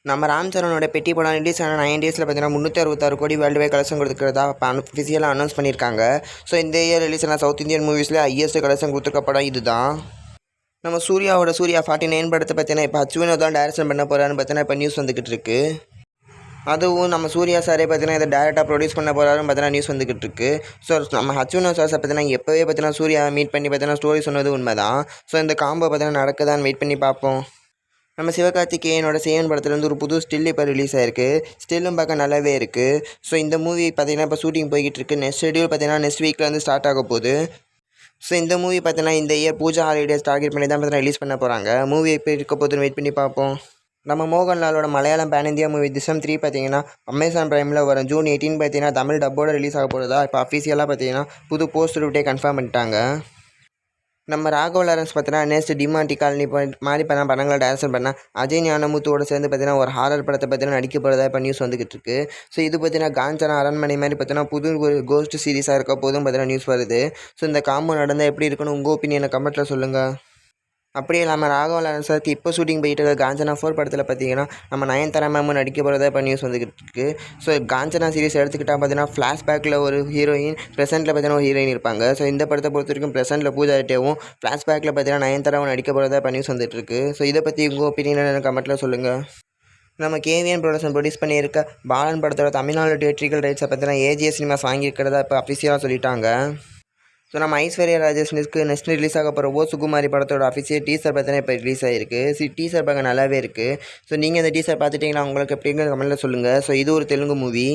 நம்ம ராம் சரணோட பெட்டி படம் ரிலீஸ் ஆன 9 டேஸில் பார்த்தீங்கன்னா 366 கோடி வேர்ல்டு வைட் கலெக்ஷன் கொடுத்துக்கிறதா அஃபிஷியலாக அனௌன்ஸ் பண்ணியிருக்காங்க. ஸோ இந்த இயர் ரிலீஸ் ஆன சவுத் இந்தியன் மூவிஸில் ஹையஸ்ட் கலெக்ஷன் கொடுத்துருக்க படம் இதுதான். நம்ம சூர்யா 49 படத்தை பார்த்தீங்கன்னா இப்போ அச்சுவினோ தான் டைரக்ஷன் பண்ண போகிறான்னு பார்த்தீங்கன்னா இப்போ நியூஸ் வந்துக்கிட்டு இருக்கு. அதுவும் நம்ம சூர்யா சாரே பார்த்தீங்கன்னா இதை டேரெக்டாக ப்ரொடியூஸ் பண்ண போகிறாருன்னு பார்த்தீங்கன்னா நியூஸ் வந்துக்கிட்டு இருக்கு. ஸோ நம்ம அச்சுவினோ சார் பார்த்தீங்கன்னா எப்போவே பார்த்தீங்கன்னா சூர்யா மீட் பண்ணி பார்த்தீங்கன்னா ஸ்டோரி சொன்னது உண்மை தான். ஸோ இந்த காம்போ பார்த்தீங்கன்னா நடக்குதான்னு வெயிட் பண்ணி பார்ப்போம். நம்ம சிவகார்த்திகேயனோட சேவன் படத்துலேருந்து ஒரு புது ஸ்டில் இப்போ ரிலீஸ் ஆயிருக்கு. ஸ்டில்லும் பார்க்க நல்லாவே இருக்குது. ஸோ இந்த மூவி பார்த்தீங்கன்னா இப்போ ஷூட்டிங் போய்கிட்டு இருக்குது. நெக்ஸ்ட் ஷெடியூல் பார்த்தீங்கன்னா நெக்ஸ்ட் வீக்கில் வந்து ஸ்டார்ட் ஆக போகுது. ஸோ இந்த மூவி பார்த்தீங்கன்னா இந்த இயர் பூஜா ஹாலிடேஸ் டார்கெட் பண்ணி தான் பார்த்தீங்கன்னா ரிலீஸ் பண்ண போகிறாங்க. மூவி இப்போ இருக்க போதுன்னு வெயிட் பண்ணி பார்ப்போம். நம்ம மோகன்லாலோட மலையாளம் பேன் இந்தியா மூவி திசம் 3 பார்த்தீங்கன்னா அமேசான் பிரைமில் வரும் ஜூன் 18 பார்த்தீங்கன்னா தமிழ் டப்போட ரிலீஸ் ஆக போகிறதா இப்போ அஃபீஷியலாக பார்த்தீங்கன்னா புது போஸ்டர் விட்டே கன்ஃபார்ம் பண்ணிட்டாங்க. நம்ம ராகவ லாரன்ஸ் பார்த்தீங்கன்னா நெக்ஸ்ட் டிமாண்டி காலனி மாதிரி படங்களை டைரக்ஷன் பண்ணால் அஜய் ஞானமுத்துவோட சேர்ந்து பார்த்தீங்கன்னா ஒரு ஹாரர் படத்தை பார்த்தீங்கன்னா நடிக்க போகிறதா இப்போ நியூஸ் வந்துக்கிட்டு இருக்குது. ஸோ இது பார்த்தீங்கன்னா காஞ்சனா அரண்மனை மாதிரி பார்த்தீங்கன்னா புது ஒரு கோஸ்ட் சீரிஸாக இருக்க போதும் பார்த்தீங்கன்னா நியூஸ் வருது. ஸோ இந்த காம்போ நடந்தால் எப்படி இருக்குன்னு உங்கள் ஒப்பீனியனை கமெண்ட்டில் சொல்லுங்கள். அப்படியே இல்லாமல் ராகவ லாரன்ஸ் சாருக்கு இப்போ ஷூட்டிங் போயிட்டு இருக்க காஞ்சனா 4 படத்தில் பார்த்தீங்கன்னா நம்ம நயன்தாரா மேமும் நடிக்க போகிறதா இப்போ நியூஸ் வந்துக்கிட்டு இருக்குது. ஸோ காஞ்சனா சீரிஸ் எடுத்துக்கிட்டால் பார்த்தீங்கன்னா ஃப்ளாஷ்பேக்கில் ஒரு ஹீரோயின், ப்ரெசென்ட்டில் பார்த்தீங்கன்னா ஒரு ஹீரோயின் இருப்பாங்க. ஸோ இந்த படத்தை பொறுத்த வரைக்கும் ப்ரெசென்ட்டில் பூஜா ஹெக்டேவும், ஃப்ளாஷ்பேக்கில் பார்த்தீங்கன்னா நயன்தாராவும் நடிக்க போகிறதா இப்போ நியூஸ் வந்துட்டு இருக்கு. ஸோ இதை பற்றி உங்கள் ஒப்பீனியனை கமெண்ட்டில் சொல்லுங்கள். நம்ம கேவிஎன் ப்ரொடியூஸ் பண்ணியிருக்க பாலன் படத்தோட தமிழ்நாடு தியேட்ரிக்கல் ரைட்ஸை பார்த்தீங்கன்னா ஏஜிஎஸ் சினிமாஸ் வாங்கியிருக்கிறதா இப்போ அஃபிஷியலாக சொல்லிட்டாங்க. ஸோ நம்ம ஐஸ்வர்யா ராஜேஷ்னுக்கு நெக்ஸ்ட் ரிலீஸ் ஆக போகிற ஓ சுகுமாரி படத்தோட அஃபிஷியல் டீசர் பார்த்தீங்கன்னா இப்போ ரிலீஸ் ஆகிருக்கு. டீசர் பார்க்க நல்லாவே இருக்குது. ஸோ நீங்கள் இந்த டீசர் பார்த்துட்டிங்கன்னா உங்களுக்கு எப்படிங்கிற கமெண்ட்டில் சொல்லுங்கள். ஸோ இது ஒரு தெலுங்கு மூவி.